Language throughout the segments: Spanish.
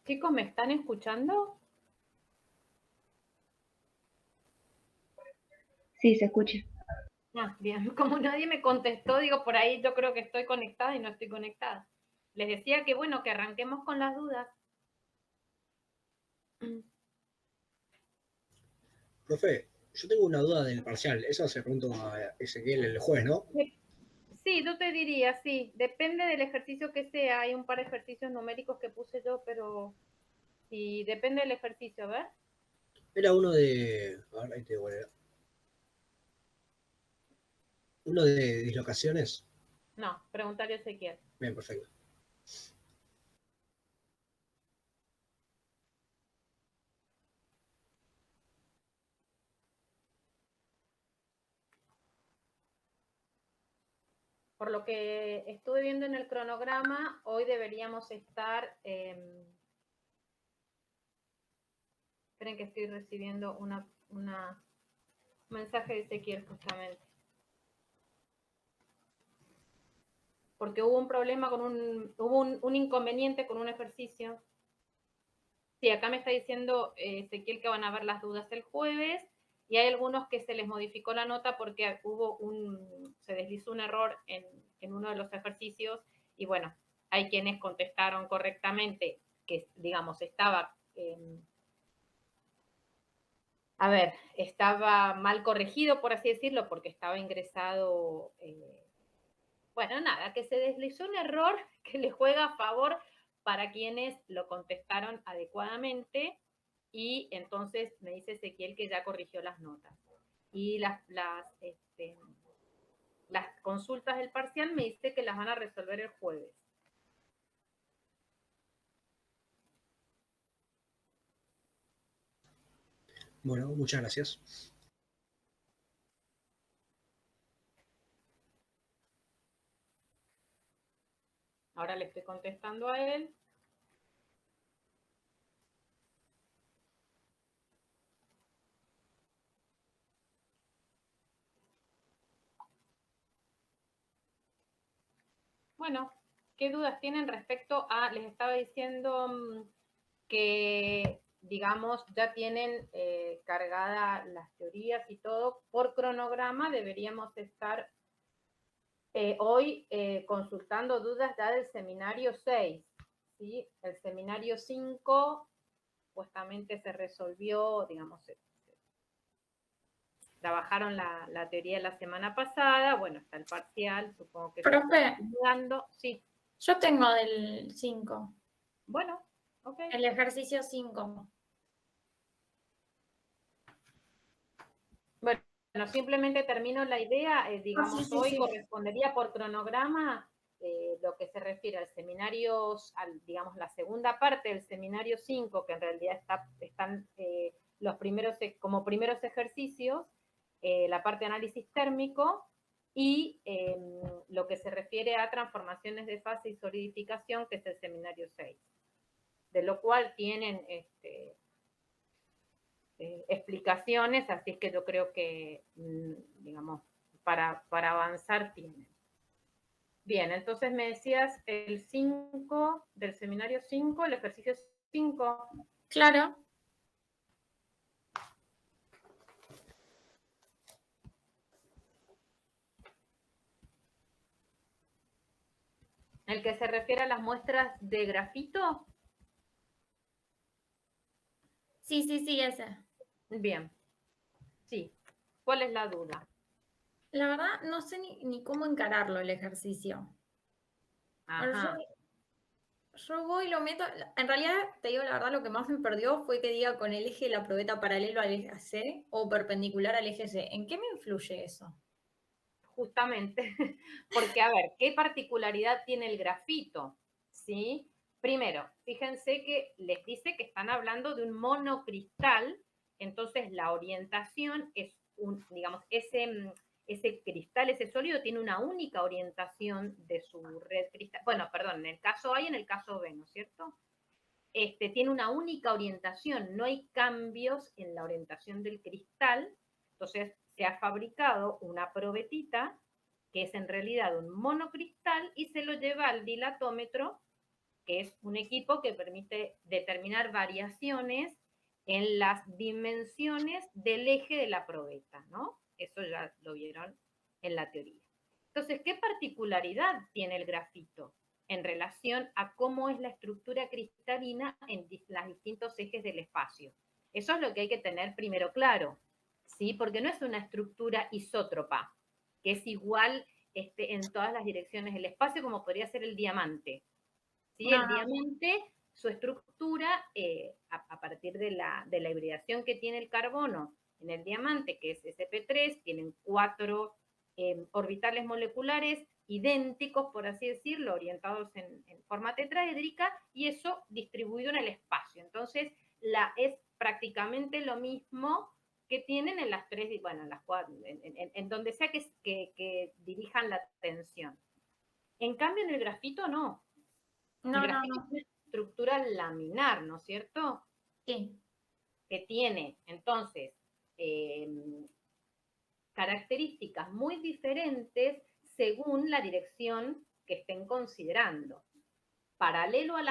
Chicos, ¿me están escuchando? Sí, se escucha. Ah, bien, como nadie me contestó, digo, por ahí yo creo que estoy conectada y no estoy conectada. Les decía que bueno, que arranquemos con las dudas. Profe, yo tengo una duda del parcial. Eso se preguntó a Ezequiel el jueves, ¿no? Sí, yo te diría, sí, depende del ejercicio que sea. Hay un par de ejercicios numéricos que puse yo, pero sí, depende del ejercicio, a ver. Era uno de. A ver, ahí te digo, era. Uno de dislocaciones. No, preguntarle a Ezequiel. Bien, perfecto. Por lo que estuve viendo en el cronograma, hoy deberíamos estar. Esperen que estoy recibiendo una mensaje de Ezequiel justamente. Porque hubo un problema con un inconveniente con un ejercicio. Sí, acá me está diciendo Ezequiel que van a ver las dudas el jueves y hay algunos que se les modificó la nota porque se deslizó un error en uno de los ejercicios y bueno, hay quienes contestaron correctamente que digamos estaba, a ver, estaba mal corregido por así decirlo porque estaba ingresado, bueno, nada, que se deslizó un error que le juega a favor para quienes lo contestaron adecuadamente y entonces me dice Ezequiel que ya corrigió las notas. Y las consultas del parcial me dice que las van a resolver el jueves. Bueno, muchas gracias. Ahora le estoy contestando a él. Bueno, ¿qué dudas tienen respecto a, les estaba diciendo que, digamos, ya tienen cargadas las teorías y todo por cronograma, deberíamos estar hoy consultando dudas ya del seminario 6, ¿sí? El seminario 5 supuestamente se resolvió, digamos, trabajaron la teoría de la semana pasada, bueno, está el parcial, supongo que se Profe, está dando, sí. yo tengo del 5, Bueno, ok. el ejercicio 5. Bueno, simplemente termino la idea, digamos, Sí, hoy sí. correspondería por cronograma lo que se refiere al seminario, digamos, la segunda parte del seminario 5, que en realidad están los primeros, como primeros ejercicios, la parte de análisis térmico y lo que se refiere a transformaciones de fase y solidificación, que es el seminario 6, de lo cual tienen explicaciones, así es que yo creo que, digamos, para avanzar tienen. Bien, entonces me decías el 5 del seminario 5, el ejercicio 5. Claro. El que se refiere a las muestras de grafito. Sí, ese. Bien, sí. ¿Cuál es la duda? La verdad, no sé ni cómo encararlo el ejercicio. Bueno, Ajá. yo voy y lo meto. En realidad, te digo la verdad, lo que más me perdió fue que diga con el eje de la probeta paralelo al eje C o perpendicular al eje C. ¿En qué me influye eso? Justamente, porque a ver, ¿qué particularidad tiene el grafito? ¿Sí? Primero, fíjense que les dice que están hablando de un monocristal, entonces la orientación es digamos, ese cristal, ese sólido tiene una única orientación de su red cristal. Bueno, perdón, en el caso A y en el caso B, ¿no es cierto? Tiene una única orientación, no hay cambios en la orientación del cristal, entonces se ha fabricado una probetita que es en realidad un monocristal y se lo lleva al dilatómetro que es un equipo que permite determinar variaciones en las dimensiones del eje de la probeta, ¿no? Eso ya lo vieron en la teoría. Entonces, ¿qué particularidad tiene el grafito en relación a cómo es la estructura cristalina en los distintos ejes del espacio? Eso es lo que hay que tener primero claro, ¿sí? Porque no es una estructura isótropa, que es igual en todas las direcciones del espacio, como podría ser el diamante. ¿Sí? No, El diamante, su estructura, a partir de la hibridación que tiene el carbono en el diamante, que es sp3, tienen 4 orbitales moleculares idénticos, por así decirlo, orientados en forma tetraédrica, y eso distribuido en el espacio. Entonces, es prácticamente lo mismo que tienen en las tres, bueno, en las cuatro, en donde sea que dirijan la atención. En cambio, en el grafito no. El no, grafito es una estructura laminar, ¿no es cierto? Sí. Que tiene, entonces, eh, características muy diferentes según la dirección que estén considerando. Paralelo a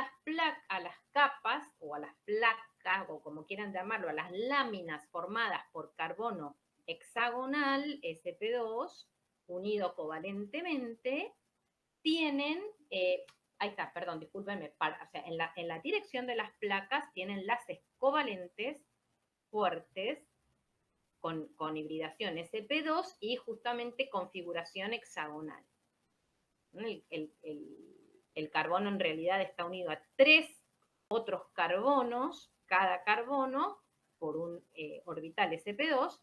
a las capas o a las placas, o como quieran llamarlo, a las láminas formadas por carbono hexagonal, sp2, unido covalentemente, tienen, ahí está, perdón, discúlpenme, o sea, en la dirección de las placas tienen enlaces covalentes fuertes con hibridación sp2 y justamente configuración hexagonal. El carbono en realidad está unido a 3 otros carbonos, cada carbono por un orbital sp2,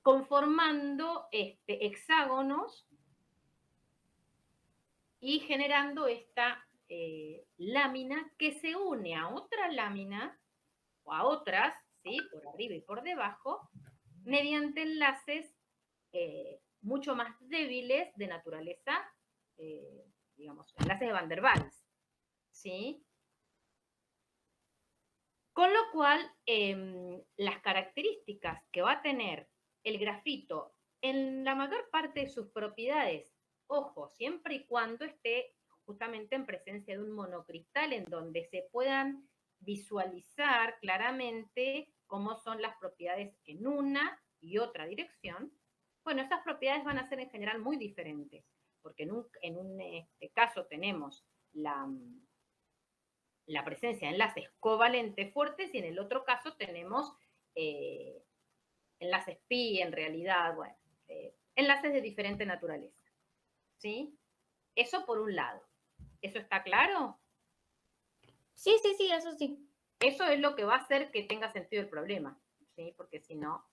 conformando hexágonos y generando esta lámina que se une a otra lámina o a otras, ¿sí? Por arriba y por debajo, mediante enlaces mucho más débiles de naturaleza, digamos, enlaces de Van der Waals, ¿sí? Con lo cual, las características que va a tener el grafito en la mayor parte de sus propiedades, ojo, siempre y cuando esté justamente en presencia de un monocristal en donde se puedan visualizar claramente cómo son las propiedades en una y otra dirección, bueno, esas propiedades van a ser en general muy diferentes, porque en un caso tenemos la presencia de enlaces covalentes fuertes y en el otro caso tenemos enlaces pi, en realidad, bueno, enlaces de diferente naturaleza. ¿Sí? Eso por un lado. ¿Eso está claro? Sí, sí, sí, eso sí. Eso es lo que va a hacer que tenga sentido el problema, ¿sí? Porque si no,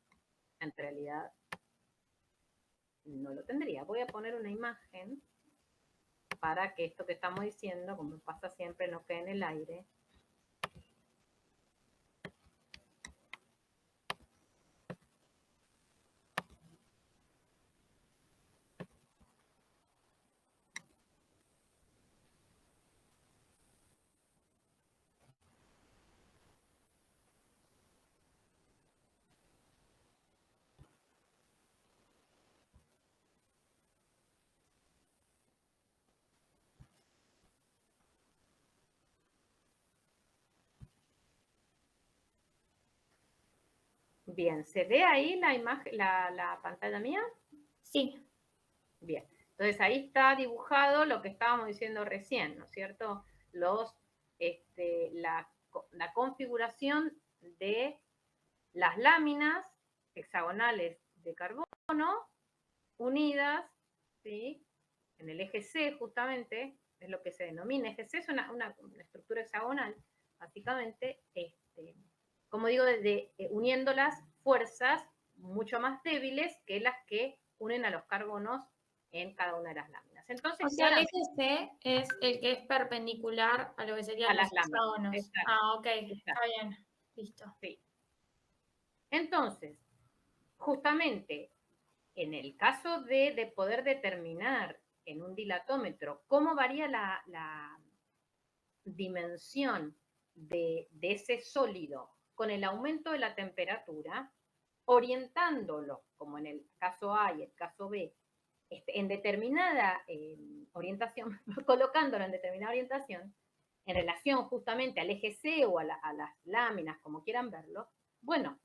en realidad no lo tendría. Voy a poner una imagen para que esto que estamos diciendo, como pasa siempre, no quede en el aire. Bien, ¿se ve ahí la imagen, la pantalla mía? Sí. Bien, entonces ahí está dibujado lo que estábamos diciendo recién, ¿no es cierto? La configuración de las láminas hexagonales de carbono unidas, ¿sí? En el eje C justamente, es lo que se denomina eje C, es una estructura hexagonal, básicamente, como digo, uniendo las fuerzas mucho más débiles que las que unen a los carbonos en cada una de las láminas. Entonces, O sea, el eje C es el que es perpendicular a lo que serían a los las láminas. hexágonos. Exacto, Ah, ok, está exacto. bien. Listo. Sí. Entonces, justamente en el caso de poder determinar en un dilatómetro cómo varía la dimensión de ese sólido con el aumento de la temperatura, orientándolo, como en el caso A y el caso B, en determinada orientación, colocándolo en determinada orientación, en relación justamente al eje C o a las láminas, como quieran verlo, bueno,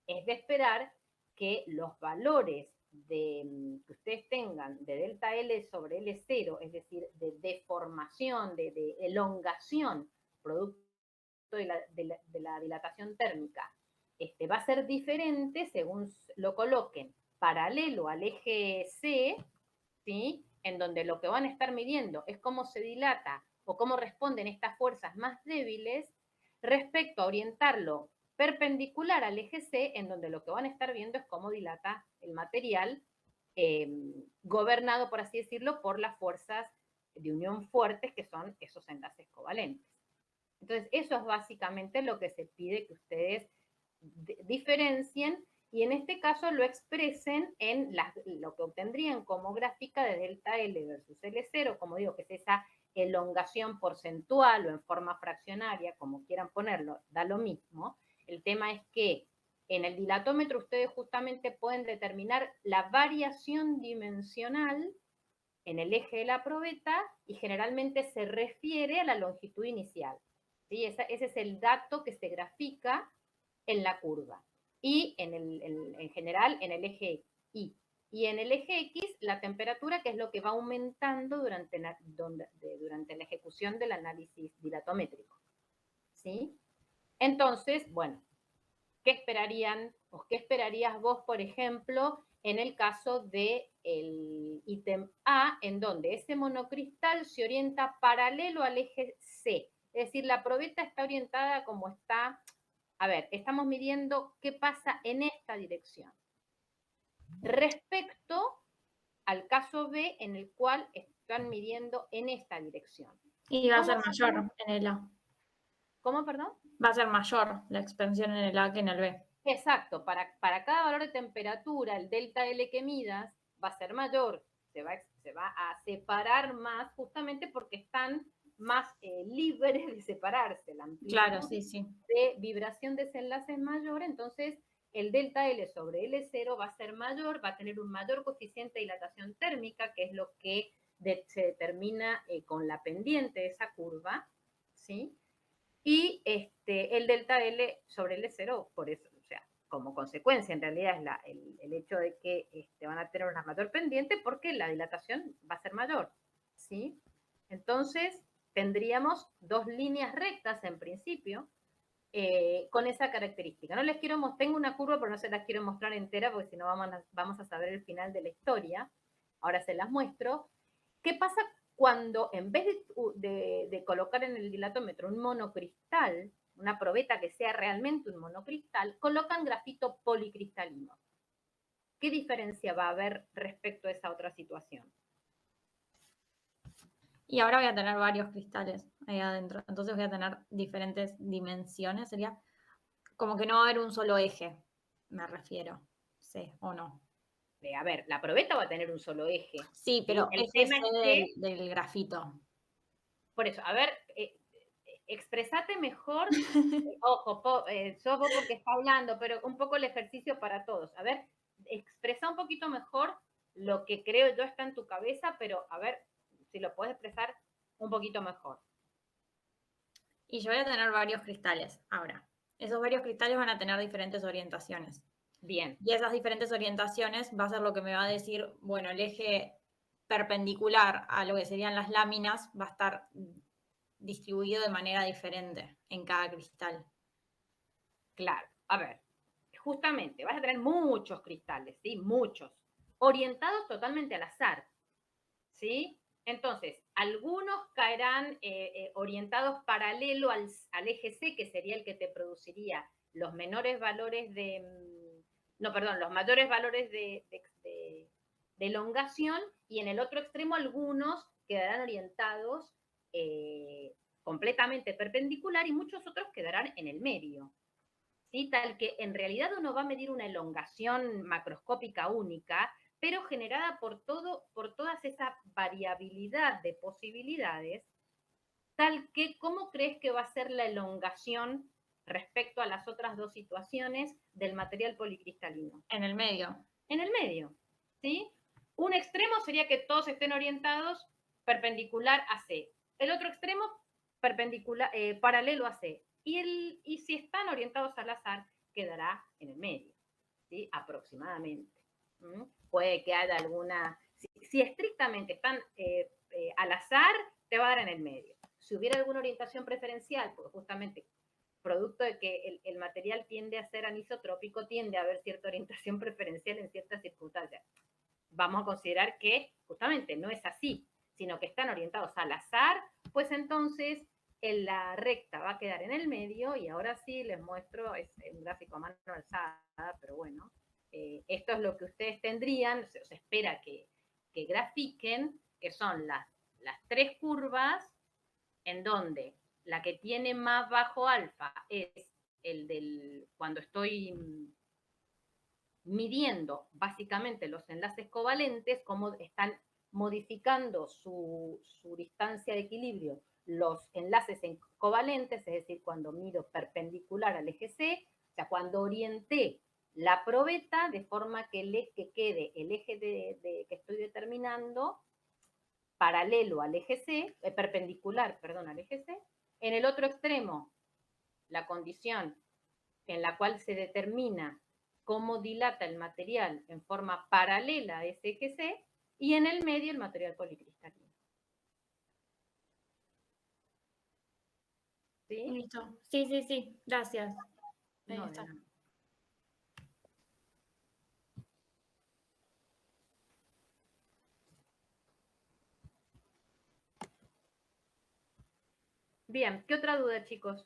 es de esperar que los valores que ustedes tengan de delta L sobre L0, es decir, de deformación, de elongación, producto de la dilatación térmica, va a ser diferente según lo coloquen paralelo al eje C, ¿sí? En donde lo que van a estar midiendo es cómo se dilata o cómo responden estas fuerzas más débiles respecto a orientarlo perpendicular al eje C, en donde lo que van a estar viendo es cómo dilata el material, gobernado, por así decirlo, por las fuerzas de unión fuertes, que son esos enlaces covalentes. Entonces, eso es básicamente lo que se pide que ustedes diferencien y en este caso lo expresen en lo que obtendrían como gráfica de delta L versus L0, como digo, que es esa elongación porcentual o en forma fraccionaria, como quieran ponerlo, da lo mismo. El tema es que en el dilatómetro ustedes justamente pueden determinar la variación dimensional en el eje de la probeta y generalmente se refiere a la longitud inicial. ¿Sí? Ese es el dato que se grafica en la curva. Y en general en el eje Y. Y en el eje X, la temperatura, que es lo que va aumentando durante la ejecución del análisis dilatométrico. ¿Sí? Entonces, bueno, ¿qué esperarían o qué esperarías vos, por ejemplo, en el caso del ítem A, en donde ese monocristal se orienta paralelo al eje C? Es decir, la probeta está orientada como está. A ver, estamos midiendo qué pasa en esta dirección. Respecto al caso B, en el cual están midiendo en esta dirección. Y va a ser mayor en el A. ¿Cómo, perdón? Va a ser mayor la expansión en el A que en el B. Exacto, para cada valor de temperatura, el delta L que midas va a ser mayor, se va a separar más justamente porque están más libres de separarse. La amplitud claro, sí, sí. de vibración de ese enlace es mayor, entonces el delta L sobre L0 va a ser mayor, va a tener un mayor coeficiente de dilatación térmica, que es lo que se determina con la pendiente de esa curva, ¿sí? Y el delta L sobre L0, por eso, o sea, como consecuencia, en realidad es el hecho de que van a tener una mayor pendiente porque la dilatación va a ser mayor, ¿sí? Entonces, tendríamos dos líneas rectas en principio, con esa característica. No les quiero mostrar, tengo una curva, pero no se las quiero mostrar entera porque si no vamos a saber el final de la historia. Ahora se las muestro. ¿Qué pasa cuando en vez de colocar en el dilatómetro un monocristal, una probeta que sea realmente un monocristal, colocan grafito policristalino? ¿Qué diferencia va a haber respecto a esa otra situación? Y ahora voy a tener varios cristales ahí adentro. Entonces voy a tener diferentes dimensiones. Sería como que no va a haber un solo eje, me refiero. Sí, o no. A ver, la probeta va a tener un solo eje. Sí, pero el eje tema C es que, del grafito. por eso, a ver, expresate mejor. Ojo, sos vos porque está hablando, pero un poco el ejercicio para todos. A ver, expresa un poquito mejor lo que creo yo está en tu cabeza, pero a ver si lo puedes expresar un poquito mejor. Y yo voy a tener varios cristales ahora. Esos varios cristales van a tener diferentes orientaciones. Bien. Y esas diferentes orientaciones va a ser lo que me va a decir, bueno, el eje perpendicular a lo que serían las láminas va a estar distribuido de manera diferente en cada cristal. Claro, a ver, justamente vas a tener muchos cristales, ¿sí? Muchos, orientados totalmente al azar, ¿sí? Entonces, algunos caerán orientados paralelo al eje C, que sería el que te produciría los menores valores los mayores valores de elongación, y en el otro extremo algunos quedarán orientados completamente perpendicular y muchos otros quedarán en el medio. ¿Sí? Tal que en realidad uno va a medir una elongación macroscópica única, pero generada por toda esa variabilidad de posibilidades, tal que ¿cómo crees que va a ser la elongación respecto a las otras dos situaciones del material policristalino? En el medio. En el medio, ¿sí? Un extremo sería que todos estén orientados perpendicular a C. El otro extremo perpendicular, paralelo a C. Y si están orientados al azar, quedará en el medio, ¿sí? Aproximadamente. Puede que haya alguna... Si estrictamente están al azar, te va a dar en el medio. Si hubiera alguna orientación preferencial, porque justamente producto de que el material tiende a ser anisotrópico, tiende a haber cierta orientación preferencial en ciertas circunstancias. Vamos a considerar que justamente no es así, sino que están orientados al azar, pues entonces la recta va a quedar en el medio y ahora sí les muestro, es un gráfico a mano alzada, pero bueno, esto es lo que ustedes tendrían, se espera que grafiquen, que son las 3 curvas en donde la que tiene más bajo alfa es el del, cuando estoy midiendo básicamente los enlaces covalentes, cómo están modificando su distancia de equilibrio los enlaces covalentes, es decir, cuando mido perpendicular al eje C, o sea, cuando orienté la probeta de forma que quede el eje que estoy determinando paralelo al eje C, perpendicular, perdón, al eje C. En el otro extremo, la condición en la cual se determina cómo dilata el material en forma paralela a ese eje C, y en el medio el material policristalino. ¿Sí? Listo. Sí. Gracias. Ahí No, está. Bien, ¿qué otra duda, chicos?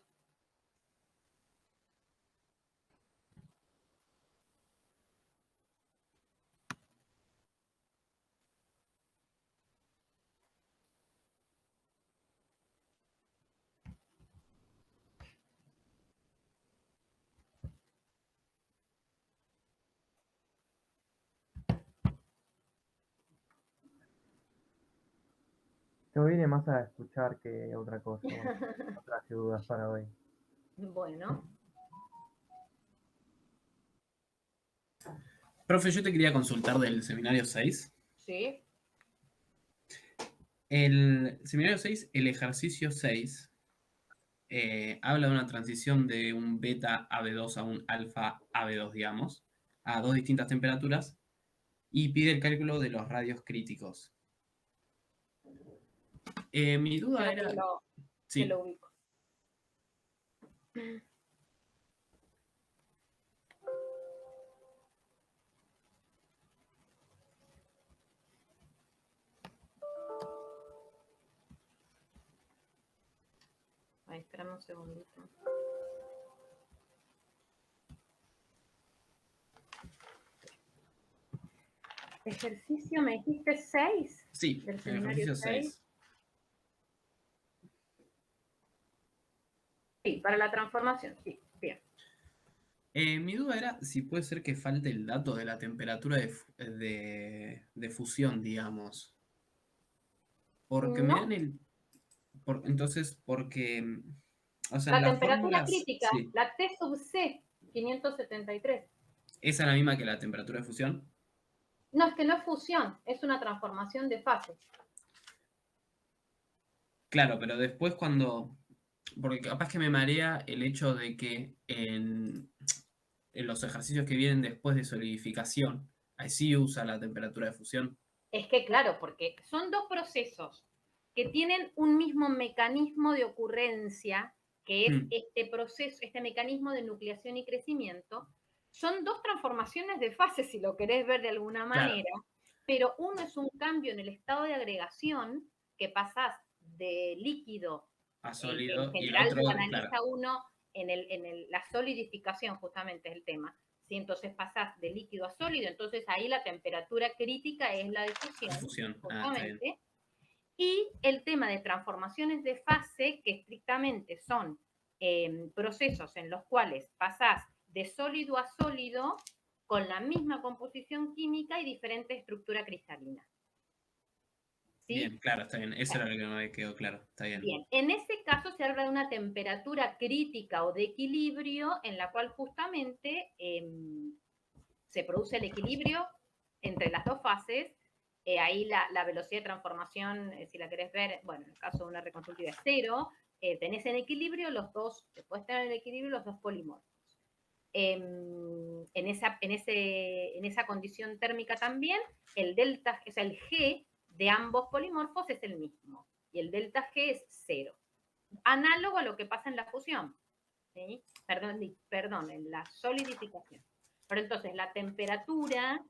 Yo vine más a escuchar que otra cosa. Bueno, no traje dudas para hoy. Bueno, Profe, yo te quería consultar del seminario 6. sí. El seminario 6, el ejercicio 6, habla de una transición de un beta AB2 a un alfa AB2, digamos, a dos distintas temperaturas, y pide el cálculo de los radios críticos. Mi duda Espera era... que Sí. lo ubico. Ahí, esperame un segundito. Ejercicio, me dijiste 6. Sí, Del el seminario ejercicio 6. 6. Sí, para la transformación, sí, bien. Mi duda era si puede ser que falte el dato de la temperatura de fusión, digamos. Porque me No, dan el... entonces, porque... O sea, en la las temperatura fórmulas... crítica, Sí. la T sub C, 573. ¿Esa es la misma que la temperatura de fusión? No, es que no es fusión, es una transformación de fase. Claro, pero después cuando... Porque capaz que me marea el hecho de que en los ejercicios que vienen después de solidificación, ahí sí usa la temperatura de fusión. Es que claro, porque son dos procesos que tienen un mismo mecanismo de ocurrencia, que es este proceso, este mecanismo de nucleación y crecimiento. Son dos transformaciones de fase, si lo querés ver de alguna manera, Claro. pero uno es un cambio en el estado de agregación, que pasás de líquido, A en sólido, y el general otro, lo claro, analiza uno la solidificación, justamente es el tema. ¿Sí? Entonces pasás de líquido a sólido, entonces ahí la temperatura crítica es la de fusión, fusión. Ah, está bien. justamente. Y el tema de transformaciones de fase, que estrictamente son procesos en los cuales pasás de sólido a sólido con la misma composición química y diferente estructura cristalina. ¿Sí? Bien, claro, está bien. Eso era lo que no me quedó claro. Está bien. Bien, en ese caso se habla de una temperatura crítica o de equilibrio en la cual justamente se produce el equilibrio entre las dos fases ahí la velocidad de transformación, si la querés ver, bueno, en el caso de una R consultiva es 0, tenés en equilibrio los dos, puedes tener en equilibrio los dos polimorfos. En esa condición térmica también, el delta, o sea, el G de ambos polimorfos es el mismo, y el delta G es 0. Análogo a lo que pasa en la fusión, ¿sí? Perdón, en la solidificación. Pero entonces la temperatura,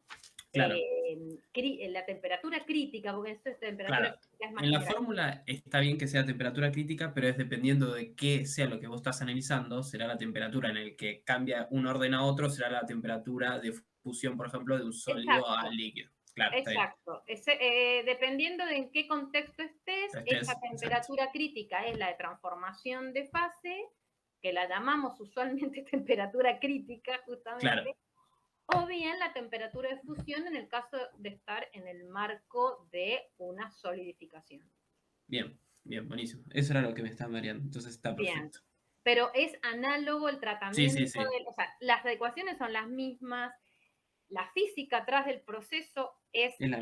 Claro. la temperatura crítica, porque esto es temperatura Claro. crítica, es más En la general. fórmula está bien que sea temperatura crítica, pero es dependiendo de qué sea lo que vos estás analizando, será la temperatura en el que cambia un orden a otro, será la temperatura de fusión, por ejemplo, de un sólido a líquido. Claro, está bien. Exacto. Dependiendo de en qué contexto estés, esa temperatura crítica es la de transformación de fase, que la llamamos usualmente temperatura crítica, justamente, Claro. o bien la temperatura de fusión en el caso de estar en el marco de una solidificación. Bien, bien, buenísimo. Eso era lo que me estaba mareando, entonces está perfecto. Bien. Pero es análogo el tratamiento, Sí. o sea, las ecuaciones son las mismas, la física atrás del proceso es la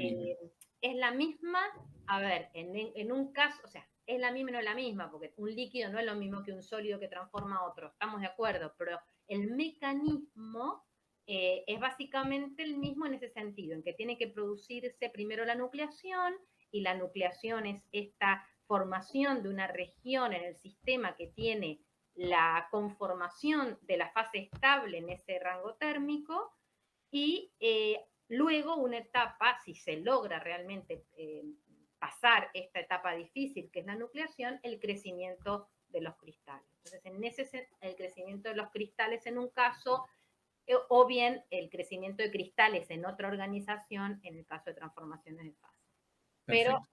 misma. A ver, en un caso, o sea, es la misma y no es la misma, porque un líquido no es lo mismo que un sólido que transforma a otro, estamos de acuerdo, pero el mecanismo es básicamente el mismo en ese sentido, en que tiene que producirse primero la nucleación, y la nucleación es esta formación de una región en el sistema que tiene la conformación de la fase estable en ese rango térmico, y luego una etapa, si se logra realmente pasar esta etapa difícil que es la nucleación, el crecimiento de los cristales. Entonces, el crecimiento de los cristales en un caso, o bien el crecimiento de cristales en otra organización en el caso de transformaciones de fase. Pero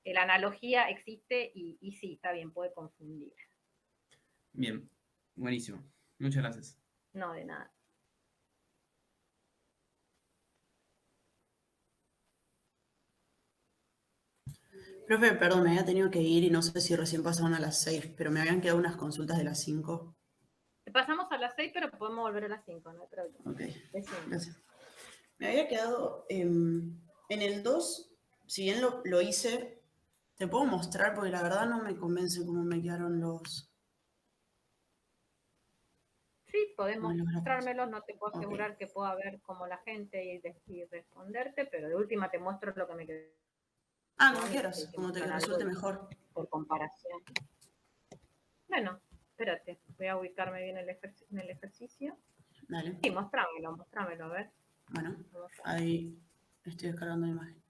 la analogía existe y sí, está bien, puede confundir. Bien, buenísimo. Muchas gracias. No, de nada. Profe, perdón, me había tenido que ir y no sé si recién pasaron a las 6, pero me habían quedado unas consultas de las 5. Pasamos a las 6, pero podemos volver a las 5, no hay problema. Ok, gracias. Me había quedado en el 2, si bien lo hice, te puedo mostrar porque la verdad no me convence cómo me quedaron los... Sí, podemos mostrármelos, no te puedo asegurar que pueda ver como la gente y responderte, pero de última te muestro lo que me quedó. Ah, como quieras, como te resulte mejor. Por comparación. Bueno, espérate, voy a ubicarme bien en el ejercicio. Dale. Sí, mostrámelo, a ver. Bueno, ahí estoy descargando la imagen.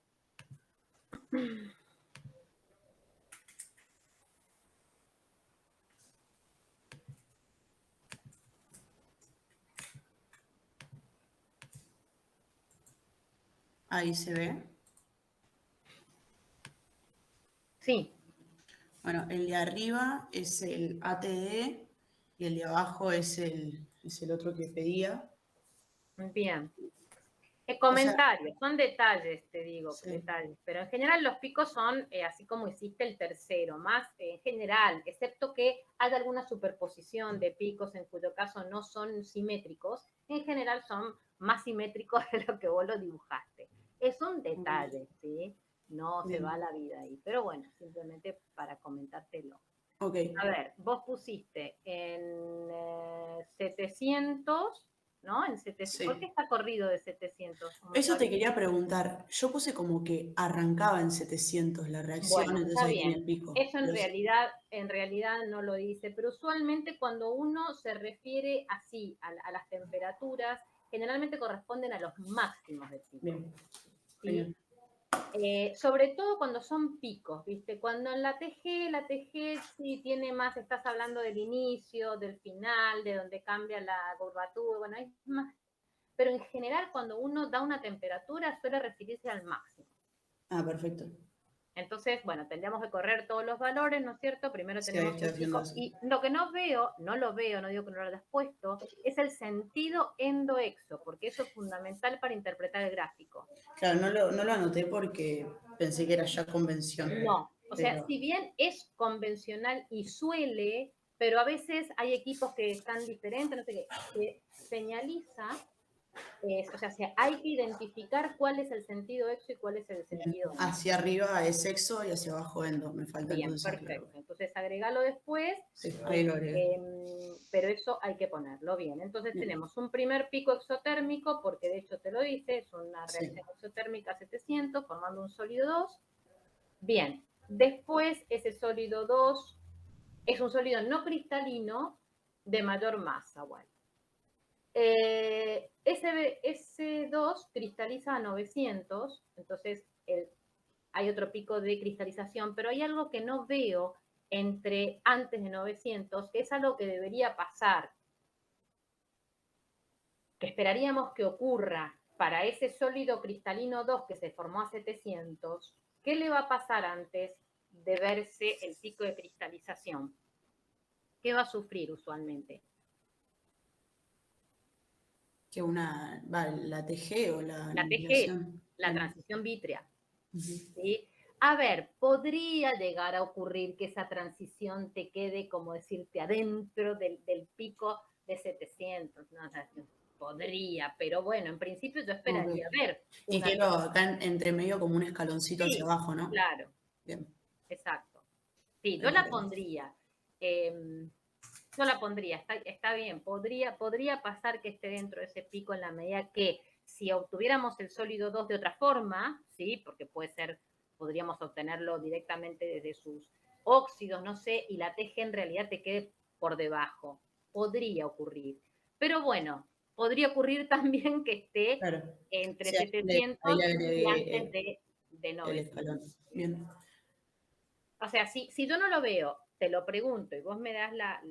Ahí se ve. Sí. Bueno, el de arriba es el ATD y el de abajo es el otro que pedía. Bien. Comentarios, son detalles, te digo, sí. Detalles, pero en general los picos son así como hiciste el tercero, más en general, excepto que haya alguna superposición de picos en cuyo caso no son simétricos, en general son más simétricos de lo que vos lo dibujaste. Es un detalle, ¿sí? No se va la vida ahí, pero bueno, simplemente para comentártelo. Okay. A ver, vos pusiste en 700... ¿no? En 700. Sí. ¿Por qué está corrido de 700? Eso te quería preguntar. Yo puse como que arrancaba en 700 la reacción, bueno, entonces ahí tiene el pico. Eso en realidad no lo dice, pero usualmente cuando uno se refiere así a las temperaturas, generalmente corresponden a los máximos de pico. Bien. ¿Sí? Bien. Sobre todo cuando son picos, ¿viste? Cuando en la TG sí tiene más, estás hablando del inicio, del final, de donde cambia la curvatura, bueno, hay más. Pero en general cuando uno da una temperatura suele referirse al máximo. Ah, perfecto. Entonces, bueno, tendríamos que correr todos los valores, ¿no es cierto? Primero tenemos el pico. Y lo que no digo que no lo hayas puesto, es el sentido endo-exo, porque eso es fundamental para interpretar el gráfico. Claro, no lo anoté porque pensé que era ya convención. No, o sea, si bien es convencional y pero a veces hay equipos que están diferentes, no sé qué, que señaliza o sea, hay que identificar cuál es el sentido exo y cuál es el Bien. sentido endo. Hacia arriba es exo y hacia abajo endo. Me falta Bien, entonces perfecto. aclarar. Entonces agregalo después. Sí, ahí lo agregué. Pero eso hay que ponerlo bien. Entonces tenemos un primer pico exotérmico, porque de hecho te lo dice, es una reacción exotérmica a 700, formando un sólido 2. Bien, después ese sólido 2 es un sólido no cristalino de mayor masa. Bueno, ese 2 cristaliza a 900, entonces hay otro pico de cristalización, pero hay algo que no veo entre antes de 900, que es algo que debería pasar, que esperaríamos que ocurra para ese sólido cristalino 2 que se formó a 700. ¿Qué le va a pasar antes de verse el pico de cristalización? ¿Qué va a sufrir usualmente? Que la TG o la La TG, liquidación. la transición vítrea. Ujú. ¿Sí? A ver, podría llegar a ocurrir que esa transición te quede, como decirte, adentro del pico de 700, ¿no? O sea, podría, pero bueno, en principio yo esperaría ver Y una... quiero acá entre medio como un escaloncito Sí, hacia abajo, ¿no? claro, Bien. exacto. Sí, yo la pondría. Yo la pondría, está bien, podría pasar que esté dentro de ese pico en la medida que si obtuviéramos el sólido 2 de otra forma, ¿sí? Porque podríamos obtenerlo directamente desde sus óxidos, no sé, y la TG en realidad te quede por debajo. Podría ocurrir. Pero bueno, podría ocurrir también que esté entre 700 y antes de 900. El escalón. Bien. O sea, si yo no lo veo, te lo pregunto y vos me das la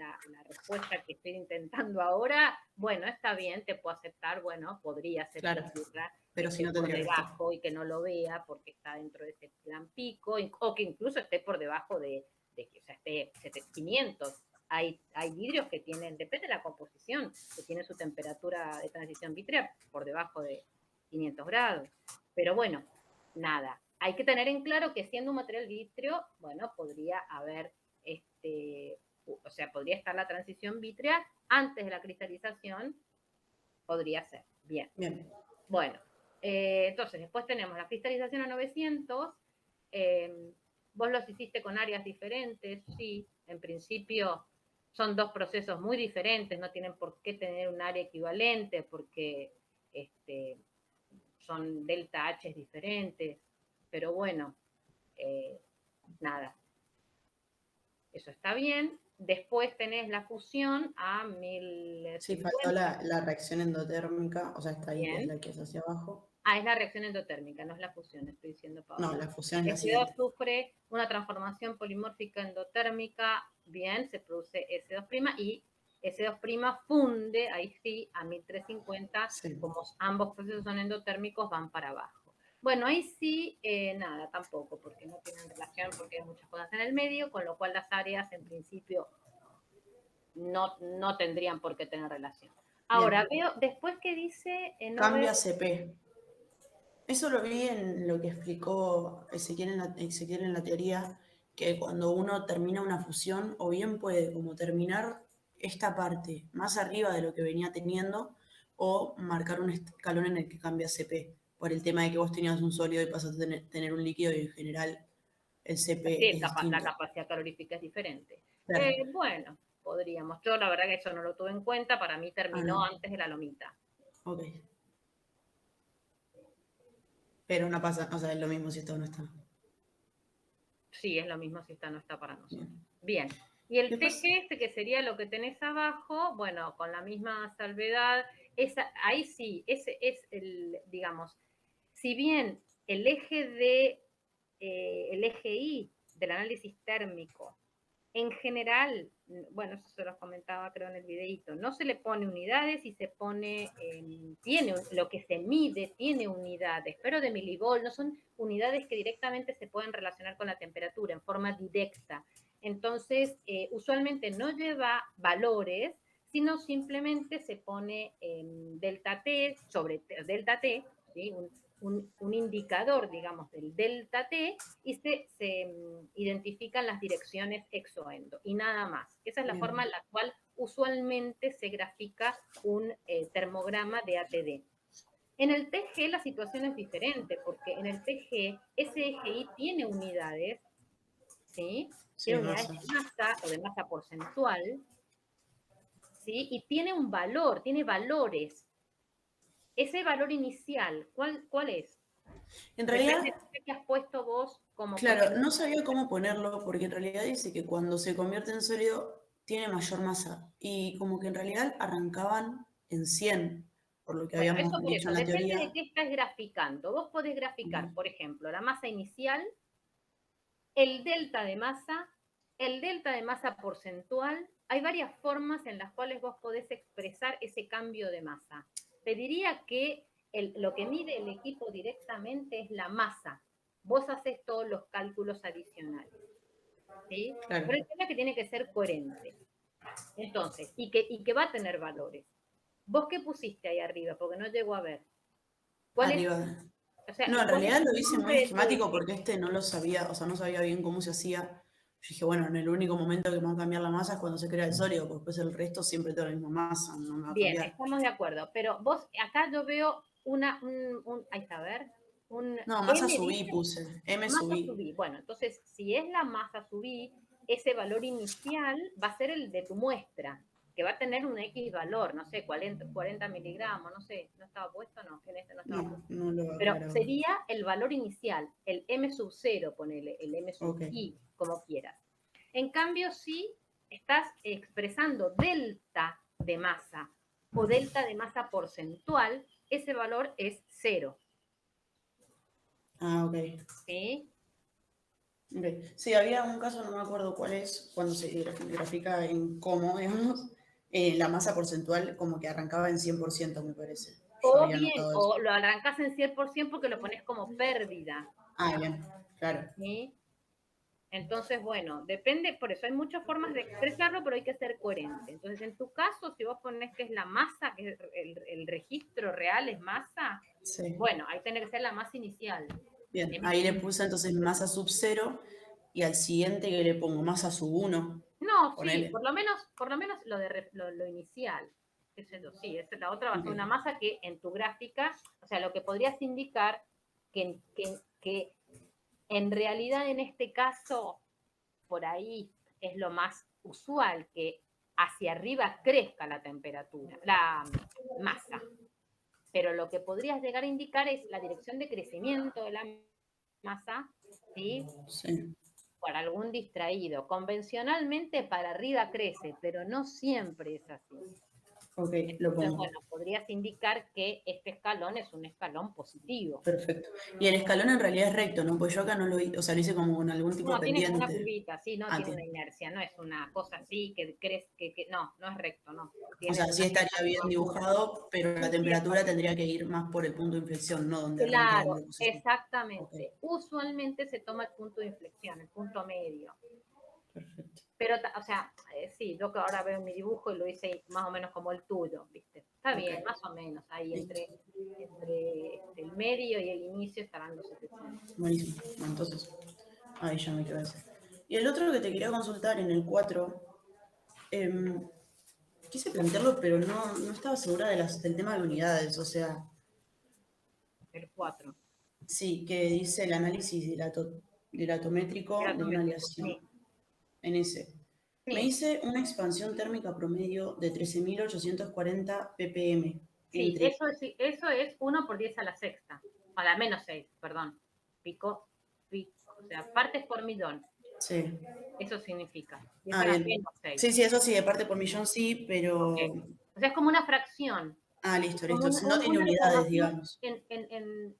respuesta que estoy intentando ahora, bueno, está bien, te puedo aceptar, bueno, podría ser que ocurra, pero que si no esté por tendría que estar. debajo y que no lo vea porque está dentro de ese gran pico, o que incluso esté por debajo de que, o sea, esté 500. Hay vidrios que tienen, depende de la composición, que tiene su temperatura de transición vítrea por debajo de 500 grados. Pero bueno, nada. Hay que tener en claro que siendo un material vítreo, bueno, podría haber, o sea, podría estar la transición vítrea antes de la cristalización, podría ser. Bien. Bueno, entonces después tenemos la cristalización a 900. Vos los hiciste con áreas diferentes, sí, en principio son dos procesos muy diferentes, no tienen por qué tener un área equivalente porque son delta H diferentes, pero bueno, nada, eso está bien. Después tenés la fusión a 1050. Sí, faltó la reacción endotérmica, o sea, está ahí, que es la que es hacia abajo. Es la reacción endotérmica, no es la fusión, estoy diciendo para No, la fusión es la S2 siguiente. sufre una transformación polimórfica endotérmica, bien, se produce S2' y S2' funde, ahí sí, a 1350, como ambos procesos son endotérmicos, van para abajo. Bueno, ahí sí, nada, tampoco, porque no tienen relación, porque hay muchas cosas en el medio, con lo cual las áreas en principio no tendrían por qué tener relación. Ahora, veo, después que dice... Cambia CP. Eso lo vi en lo que explicó Ezequiel en la teoría, que cuando uno termina una fusión, o bien puede como terminar esta parte más arriba de lo que venía teniendo, o marcar un escalón en el que cambia CP, por el tema de que vos tenías un sólido y pasaste a tener un líquido y en general el CP sí, es distinto. La capacidad calorífica es diferente. Claro. Bueno, podríamos. Yo la verdad que eso no lo tuve en cuenta, para mí terminó antes de la lomita. Ok. Pero no pasa, o sea, es lo mismo si está o no está. Sí, es lo mismo si está o no está para nosotros. Bien. Y el TG que sería lo que tenés abajo, bueno, con la misma salvedad, ahí sí, ese es el, digamos, si bien el eje I del análisis térmico, en general, bueno, eso se los comentaba creo en el videíto, no se le pone unidades y se pone, lo que se mide tiene unidades, pero de milivol, no son unidades que directamente se pueden relacionar con la temperatura en forma directa. Entonces, usualmente no lleva valores, sino simplemente se pone delta T sobre delta T, ¿sí? Un indicador, digamos, del delta T y se identifican las direcciones exoendo y nada más. Esa es la forma en la cual usualmente se grafica un termograma de ATD. En el TG la situación es diferente, porque en el TG ese eje Y tiene unidades, ¿sí? Sí, Tiene unidades masa. de masa o de masa porcentual, ¿sí? Y tiene un valor, tiene valores. Ese valor inicial, ¿cuál es? En Depende realidad, de qué has puesto vos como... Porque claro, no sabía cómo ponerlo porque en realidad dice que cuando se convierte en sólido tiene mayor masa y como que en realidad arrancaban en 100, por lo que bueno, habíamos eso por dicho eso, en la depende teoría. de qué estás graficando. Vos podés graficar, Ok. por ejemplo, la masa inicial, el delta de masa, el delta de masa porcentual. Hay varias formas en las cuales vos podés expresar ese cambio de masa. Te diría que lo que mide el equipo directamente es la masa. Vos haces todos los cálculos adicionales, ¿sí? Claro, Pero el tema es que tiene que ser coherente. Entonces, y que va a tener valores. ¿Vos qué pusiste ahí arriba? Porque no llego a ver. ¿Cuál es, arriba. o sea, No, en cuál es realidad lo el hice muy nombre de tu esquemático eje? porque este no lo sabía, o sea, no sabía bien cómo se hacía. Yo dije, bueno, en el único momento que me va a cambiar la masa es cuando se crea el sólido, porque después el resto siempre tengo la misma masa, no me va a Bien, cambiar. estamos de acuerdo. Pero vos, acá yo veo ahí está, a ver, un No, masa M subí dice, puse, M masa subí. subí. Bueno, entonces, si es la masa subí, ese valor inicial va a ser el de tu muestra, que va a tener un X valor, no sé, 40 miligramos, no sé, no estaba puesto, no, en este no estaba No, puesto. no lo Pero aclaro. sería el valor inicial, el M sub 0, ponele, el M sub Ok. I, como quieras. En cambio, si estás expresando delta de masa o delta de masa porcentual, ese valor es 0. Ah, ok. ¿Sí? Ok. Sí, había un caso, no me acuerdo cuál es, cuando se grafica en cómo, digamos, la masa porcentual como que arrancaba en 100%, me parece. Yo O había bien, notado eso. o lo arrancas en 100% porque lo pones como pérdida. Ah, bien, claro. ¿Sí? Entonces, bueno, depende, por eso hay muchas formas de expresarlo, pero hay que ser coherente. Entonces, en tu caso, si vos pones que es la masa, que es el registro real es masa, Sí. bueno, ahí tiene que ser la masa inicial. Bien, ahí le puse entonces masa sub 0 y al siguiente que le pongo masa sub 1. No, sí, Ponele. por lo menos lo inicial. Qué sé yo, sí, la otra va a ser Ok. una masa que en tu gráfica, o sea, lo que podrías indicar que en realidad en este caso, por ahí es lo más usual, que hacia arriba crezca la temperatura, la masa. Pero lo que podrías llegar a indicar es la dirección de crecimiento de la masa, ¿sí? Sí. Por algún distraído. Convencionalmente para arriba crece, pero no siempre es así. Ok, lo Entonces, pongo. bueno, podrías indicar que este escalón es un escalón positivo. Perfecto. Y el escalón en realidad es recto, ¿no? Pues yo acá no lo hice, o sea, lo hice como con algún tipo de No, tiene como una pendiente. curvita, sí, no Ah, tiene una inercia, no es una cosa así que crees que no, no es recto, no. o Tiene sea, sí una estaría bien curvatura. dibujado, pero la Sí, sí, está temperatura bien. tendría que ir más por el punto de inflexión, no donde arrancaba Claro, la posición. Ok, exactamente. Usualmente se toma el punto de inflexión, el punto medio. perfecto. Pero, o sea, sí, yo que ahora veo mi dibujo y lo hice más o menos como el tuyo, ¿viste? Está Ok, bien, más o menos, ahí listo. entre el medio y el inicio estarán los 700. Buenísimo. Bueno, entonces, ahí ya me quedó ese. Y el otro que te quería consultar en el 4, quise plantearlo, pero no estaba segura del tema de unidades. O sea, El 4. sí, que dice el análisis dilatométrico de una Gratométrico, aleación. sí. En ese. Me Sí, hice una expansión térmica promedio de 13.840 ppm sí, entre. eso es 1 por 10 a la sexta, a la menos 6, perdón. Pico, o sea, partes por millón. Sí. Eso significa. 10 Ah, a la bien. menos 6. Sí, sí, eso sí, de parte por millón sí, Ok. pero. O sea, es como una fracción. Ah, listo, Como listo. No tiene una unidades, información digamos.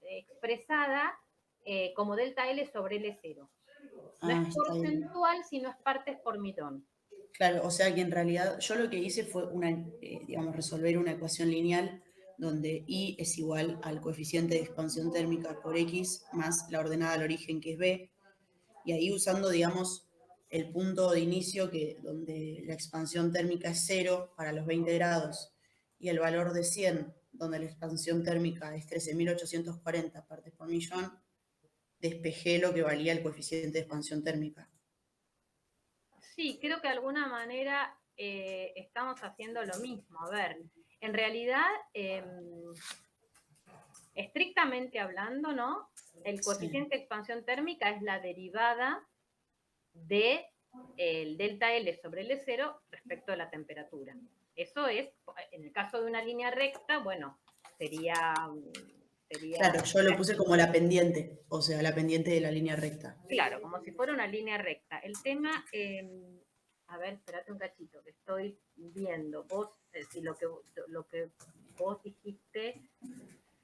expresada como delta L sobre L0. No es Ah, está bien. porcentual, sino es partes por millón. Claro, o sea que en realidad yo lo que hice fue digamos, resolver una ecuación lineal donde I es igual al coeficiente de expansión térmica por X más la ordenada al origen que es B, y ahí usando, digamos, el punto de inicio donde la expansión térmica es 0 para los 20 grados y el valor de 100 donde la expansión térmica es 13.840 partes por millón, despejé lo que valía el coeficiente de expansión térmica. Sí, creo que de alguna manera estamos haciendo lo mismo. A ver, en realidad estrictamente hablando, ¿no? El coeficiente de expansión térmica es la derivada de el delta L sobre L0 respecto a la temperatura. Eso es, en el caso de una línea recta, bueno, sería... Claro, yo lo puse como la pendiente, o sea, la pendiente de la línea recta. Claro, como si fuera una línea recta. El tema, a ver, espérate un cachito, que estoy viendo. Vos, si lo que vos dijiste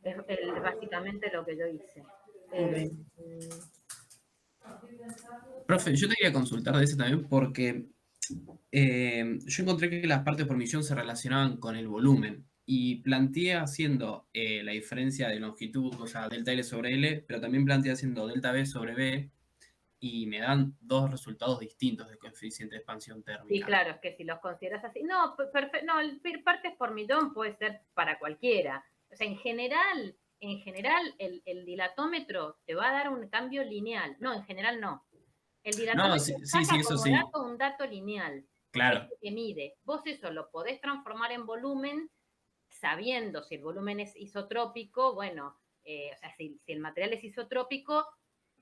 es básicamente lo que yo hice. Profe, yo te quería consultar de eso también porque yo encontré que las partes por millón se relacionaban con el volumen y planteé haciendo la diferencia de longitud, o sea, delta L sobre L, pero también planteé haciendo delta B sobre B y me dan dos resultados distintos de coeficiente de expansión térmica. Sí, claro, es que si los consideras así. No, no, el partes por millón puede ser para cualquiera. O sea, en general, el dilatómetro te va a dar un cambio lineal. No, en general no. El dilatómetro saca eso como sí. dato un dato lineal. Claro. Que mide. Vos eso lo podés transformar en volumen sabiendo si el volumen es isotrópico, bueno, o sea, si el material es isotrópico,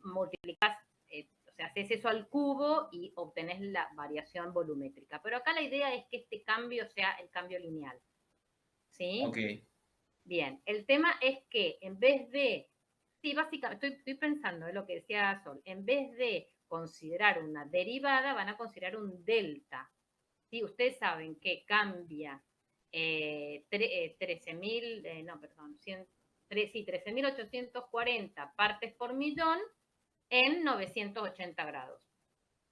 multiplicás, o sea, haces eso al cubo y obtenés la variación volumétrica. Pero acá la idea es que este cambio sea el cambio lineal. ¿Sí? Ok. Bien, el tema es que en vez de, sí, básicamente, estoy pensando en lo que decía Sol, en vez de considerar una derivada, van a considerar un delta. ¿Sí? Ustedes saben que cambia 13.000, no, perdón, 13.840 partes por millón en 980 grados.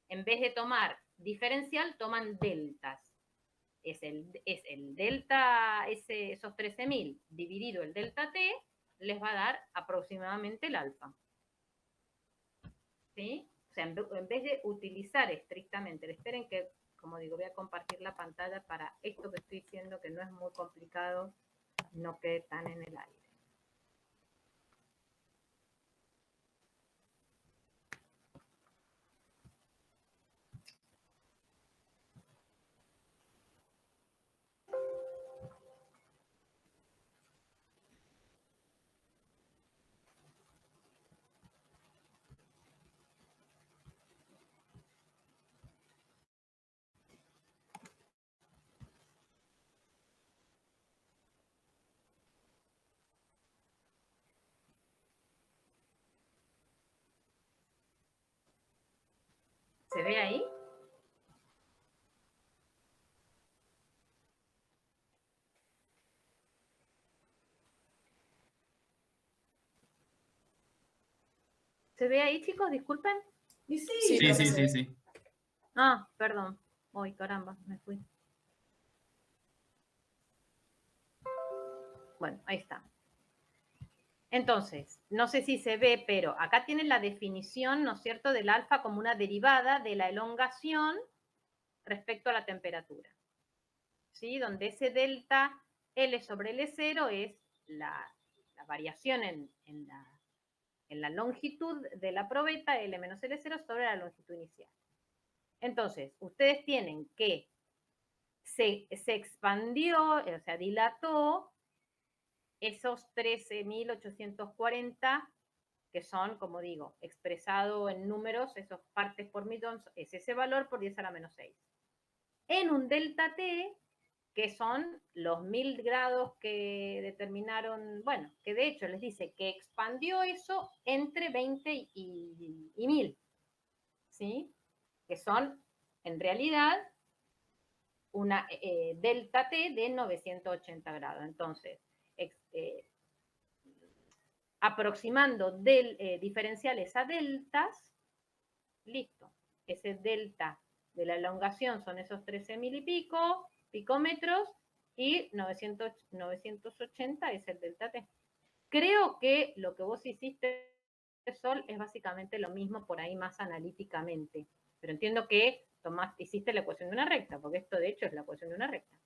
En vez de tomar diferencial, toman deltas. Es el delta, esos 13.000 dividido el delta T, les va a dar aproximadamente el alfa. ¿Sí? O sea, en vez de utilizar estrictamente, esperen que, como digo, voy a compartir la pantalla para esto que estoy diciendo, que no es muy complicado, no quede tan en el aire. ¿Se ve ahí? ¿Se ve ahí, chicos? Disculpen. Sí. Ah, perdón. Ay, caramba, me fui. Bueno, ahí está. Entonces, no sé si se ve, pero acá tienen la definición, ¿no es cierto?, del alfa como una derivada de la elongación respecto a la temperatura. ¿Sí? Donde ese delta L sobre L0 es la variación en la longitud de la probeta L menos L0 sobre la longitud inicial. Entonces, ustedes tienen que se expandió, o sea, dilató esos 13.840, que son, como digo, expresado en números, esos partes por millón, es ese valor por 10 a la menos 6. En un delta T, que son los 1000 grados que determinaron, bueno, que de hecho les dice que expandió eso entre 20 y 1000, ¿sí? Que son, en realidad, una delta T de 980 grados. Entonces, aproximando diferenciales a deltas, listo. Ese delta de la elongación son esos 13.000 y pico, picómetros, y 980 es el delta T. Creo que lo que vos hiciste, Sol, es básicamente lo mismo por ahí más analíticamente. Pero entiendo que hiciste la ecuación de una recta, porque esto de hecho es la ecuación de una recta.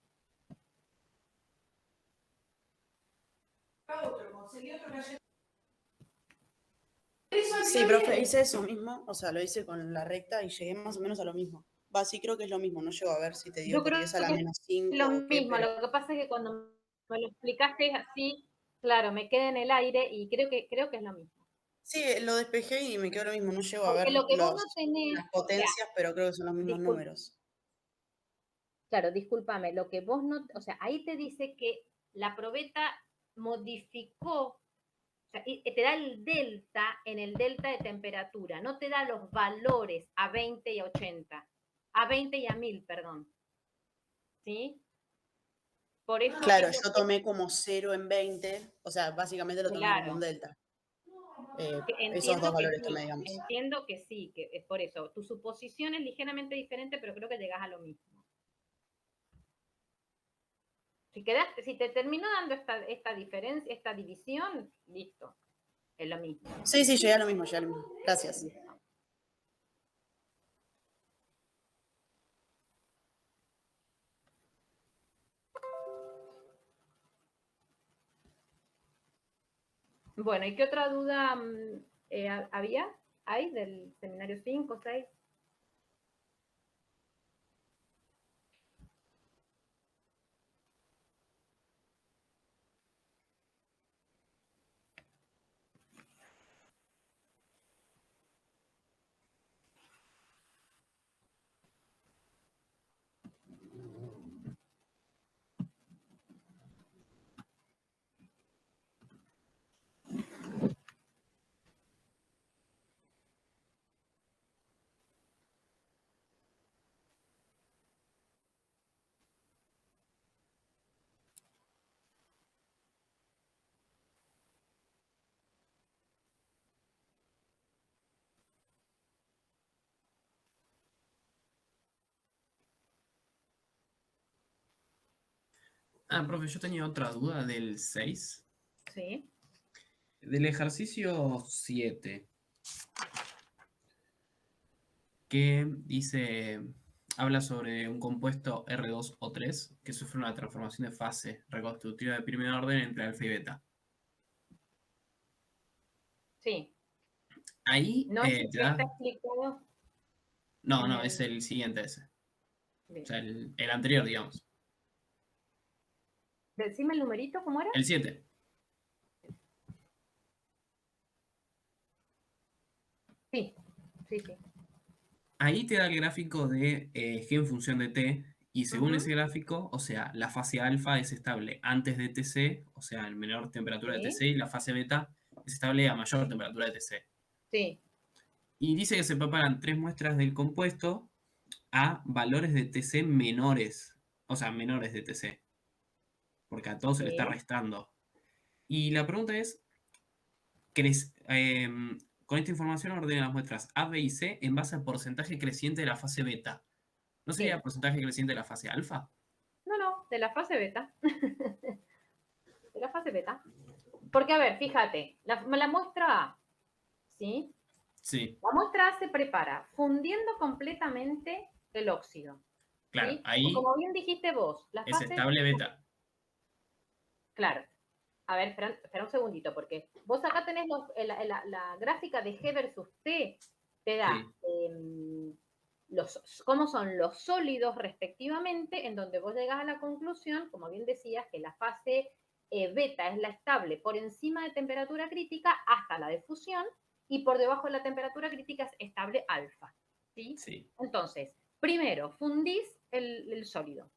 Sí, profe, hice eso mismo, o sea, lo hice con la recta y llegué más o menos a lo mismo. Va, sí creo que es lo mismo, no llego a ver si te digo Yo creo porque es a la que menos 5 es lo o qué, mismo, pero... lo que pasa es que cuando me lo explicaste así, Claro, me queda en el aire y creo que es lo mismo. Sí, lo despejé y me quedó lo mismo. No llego a Porque ver lo que vos no tenés, las potencias, pero creo que son los mismos números. Claro, discúlpame, lo que vos no, o sea, ahí te dice que la probeta modificó, o sea, te da el delta en el delta de temperatura, no te da los valores a 20 y a 80, a 20 y a 1000, perdón. ¿Sí? Por eso Claro, yo tomé como 0 en 20, o sea, básicamente lo tomé como claro, un delta. Esos entiendo dos que valores sí, tomé, digamos. entiendo que sí, que es por eso. Tu suposición es ligeramente diferente, pero creo que llegas a lo mismo. Si te terminó dando esta diferencia, esta división, listo, es lo mismo. Sí, llegué a lo mismo, llegué a lo mismo. Gracias. Listo. Bueno, ¿y qué otra duda había? ¿Hay del seminario 5, 6? Profe, yo tenía otra duda del 6. Sí. Del ejercicio 7, que dice, habla sobre un compuesto R2O3 que sufre una transformación de fase reconstructiva de primer orden entre alfa y beta. Sí. Ahí No es te que está da... explicado. No, es el siguiente ese. Bien. O sea, el anterior, digamos. Decime el numerito, ¿cómo era? El 7. Sí, sí, sí. Ahí te da el gráfico de G en función de T, y según Ujú. ese gráfico, o sea, la fase alfa es estable antes de TC, o sea, en menor temperatura de Sí, TC, y la fase beta es estable a mayor temperatura de TC. sí, Y dice que se preparan 3 muestras del compuesto a valores de TC menores, o sea, menores de TC, porque a todos se le está sí. restando. Y la pregunta es, con esta información ordena las muestras A, B y C en base al porcentaje creciente de la fase beta. ¿No sería Bien. porcentaje creciente de la fase alfa? No, de la fase beta. De la fase beta. Porque, a ver, fíjate, la muestra A, ¿sí? Sí, La muestra A se prepara fundiendo completamente el óxido, claro, ¿sí? O ahí como bien dijiste vos, la es fase, estable beta. claro. A ver, espera un segundito, porque vos acá tenés la gráfica de G versus T, te da Sí, cómo son los sólidos respectivamente, en donde vos llegás a la conclusión, como bien decías, que la fase beta es la estable por encima de temperatura crítica hasta la de fusión, y por debajo de la temperatura crítica es estable alfa. ¿Sí? sí, Entonces, primero fundís el sólido,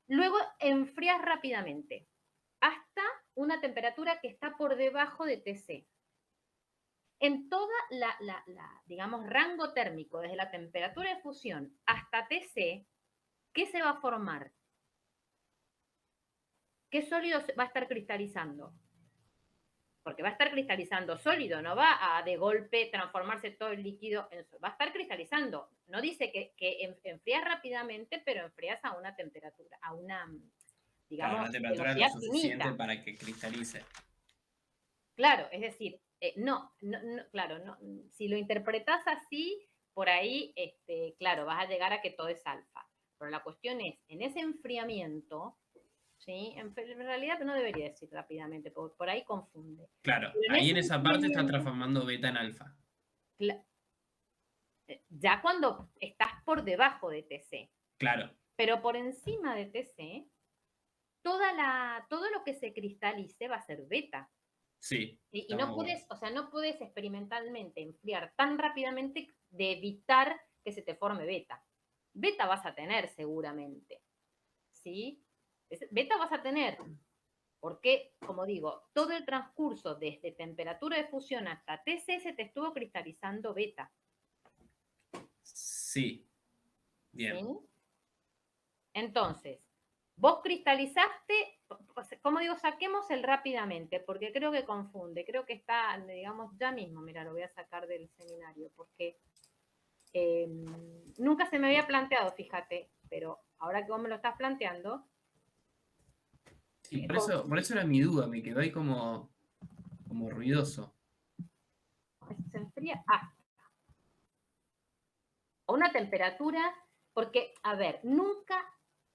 luego enfrías rápidamente hasta una temperatura que está por debajo de TC. En toda digamos, rango térmico, desde la temperatura de fusión hasta TC, ¿qué se va a formar? ¿Qué sólido va a estar cristalizando? Porque va a estar cristalizando sólido, no va a de golpe transformarse todo el líquido en sólido. Va a estar cristalizando. No dice que enfrías rápidamente, pero enfrías a una temperatura, a una, claro, digamos, la temperatura es lo velocidad suficiente finita. para que cristalice. Claro, es decir, claro, no, si lo interpretas así, por ahí, claro, vas a llegar a que todo es alfa. Pero la cuestión es, en ese enfriamiento, ¿sí? En realidad no debería decir rápidamente, por ahí confunde. Claro, Pero en ahí ese en esa parte está enfriamiento, transformando beta en alfa. ya cuando estás por debajo de TC, Claro, pero por encima de TC, todo lo que se cristalice va a ser beta. Sí. Y estamos no de acuerdo. puedes, o sea, no puedes experimentalmente enfriar tan rápidamente de evitar que se te forme beta. Beta vas a tener seguramente, ¿sí? Beta vas a tener, porque, como digo, todo el transcurso desde temperatura de fusión hasta TC se te estuvo cristalizando beta. Sí. Bien. ¿Sí? Entonces, vos cristalizaste, como digo, saquemos el rápidamente, porque creo que confunde, creo que está, digamos, ya mismo, mira, lo voy a sacar del seminario, porque nunca se me había planteado, fíjate, pero ahora que vos me lo estás planteando. Sí, por eso era mi duda, me quedó ahí como ruidoso. Se enfría hasta a una temperatura, porque, a ver, nunca,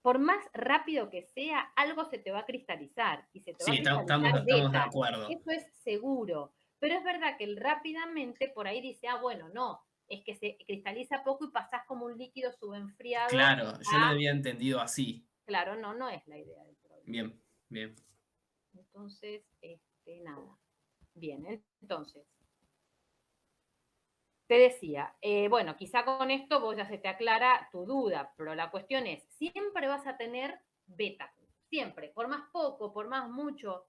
por más rápido que sea, algo se te va a cristalizar y se te va a Sí, cristalizar estamos de beta. acuerdo. Eso es seguro. Pero es verdad que el rápidamente por ahí dice, ah, bueno, no, es que se cristaliza poco y pasás como un líquido subenfriado. Claro, yo lo había entendido así. Claro, no, no es la idea del problema. Bien, bien. Entonces, nada. Bien, entonces. Te decía, bueno, quizá con esto vos ya se te aclara tu duda, pero la cuestión es, siempre vas a tener beta, siempre, por más poco, por más mucho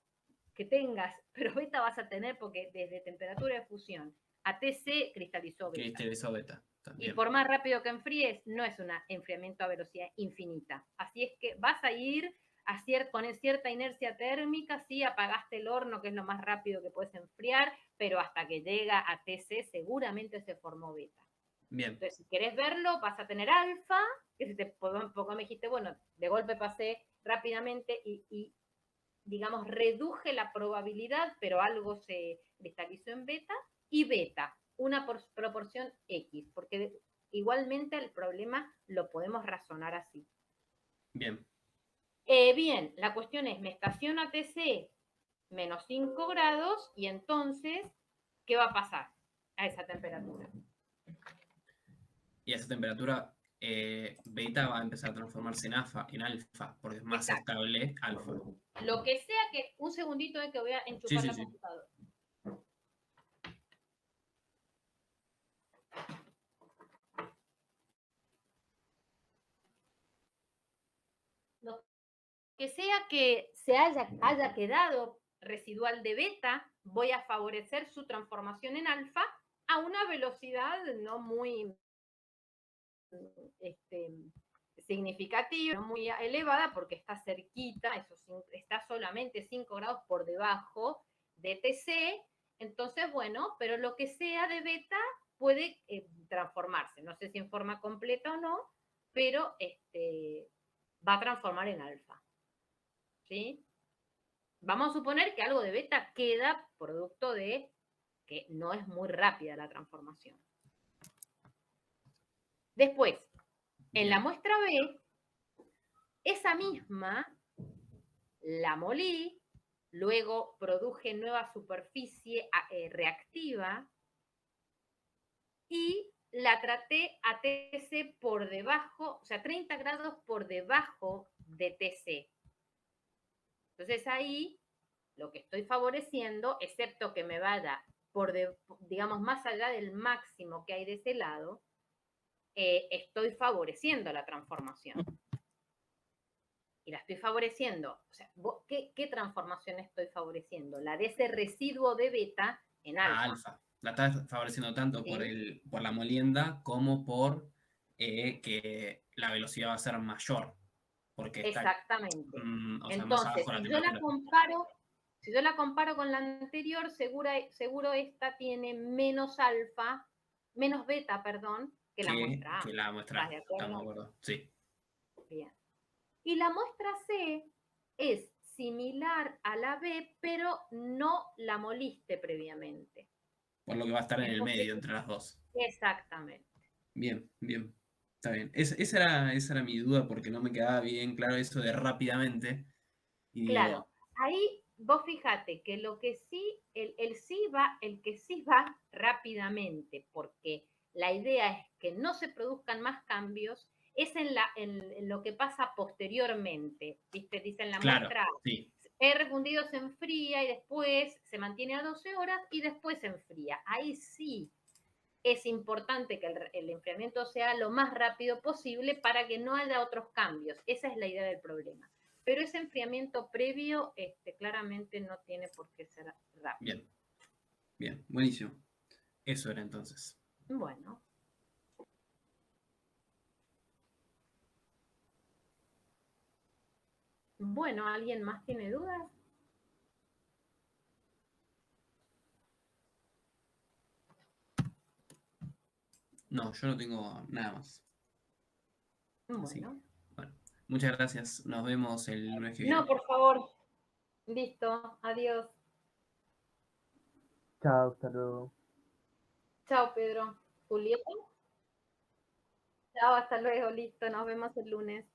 que tengas, pero beta vas a tener porque desde temperatura de fusión a TC cristalizó beta. Cristalizó beta. También. Y por más rápido que enfríes, no es un enfriamiento a velocidad infinita. Así es que vas a ir con cierta inercia térmica, sí, apagaste el horno, que es lo más rápido que puedes enfriar, pero hasta que llega a TC seguramente se formó beta. Bien. Entonces, si querés verlo, vas a tener alfa, que si te poco me dijiste, bueno, de golpe pasé rápidamente y digamos, reduje la probabilidad, pero algo se cristalizó en beta, y beta, una proporción X, porque igualmente el problema lo podemos razonar así. Bien. Bien, la cuestión es, me estaciona a TC menos 5 grados y entonces, ¿qué va a pasar a esa temperatura? Y a esa temperatura, beta va a empezar a transformarse en alfa, porque es más Exacto. estable alfa. Lo que sea que, un segundito que voy a enchufar la computadora. Lo que sea que se haya quedado residual de beta, voy a favorecer su transformación en alfa a una velocidad no muy significativa, no muy elevada, porque está cerquita, está solamente 5 grados por debajo de TC. Entonces, bueno, pero lo que sea de beta puede transformarse, no sé si en forma completa o no, pero va a transformar en alfa. ¿Sí? Vamos a suponer que algo de beta queda producto de que no es muy rápida la transformación. Después, en la muestra B, esa misma la molí, luego produje nueva superficie reactiva y la traté a TC por debajo, o sea, 30 grados por debajo de TC. Entonces ahí lo que estoy favoreciendo, excepto que me vaya digamos, más allá del máximo que hay de ese lado, estoy favoreciendo la transformación. Y la estoy favoreciendo. O sea, ¿qué transformación estoy favoreciendo? La de ese residuo de beta en alfa. Alfa. La estás favoreciendo tanto ¿sí? por la molienda como por que la velocidad va a ser mayor. Porque exactamente. O sea, entonces, más abajo la temperatura. Si yo la comparo con la anterior, seguro esta tiene menos alfa, menos beta, perdón, que la muestra A. Que la muestra A. Estamos de acuerdo. Sí. Bien. Y la muestra C es similar a la B, pero no la moliste previamente. Por lo que va a estar en el medio entre las dos. Exactamente. Bien, bien. Está bien. Esa era mi duda porque no me quedaba bien claro eso de rápidamente. Y claro, digo, ahí vos fíjate que lo que sí, el que sí va rápidamente, porque la idea es que no se produzcan más cambios, es en lo que pasa posteriormente, ¿viste? Dice en la Claro, muestra, sí. R fundido se enfría y después se mantiene a 12 horas y después se enfría. Ahí sí es importante que el enfriamiento sea lo más rápido posible para que no haya otros cambios. Esa es la idea del problema. Pero ese enfriamiento previo claramente no tiene por qué ser rápido. Bien, bien, buenísimo. Eso era entonces. Bueno. Bueno, ¿alguien más tiene dudas? No, yo no tengo nada más. Así Bueno. que, bueno, muchas gracias. Nos vemos el lunes que viene. No, por favor. Listo. Adiós. Chao, hasta luego. Chao, Pedro. Julieta. Chao, hasta luego. Listo. Nos vemos el lunes.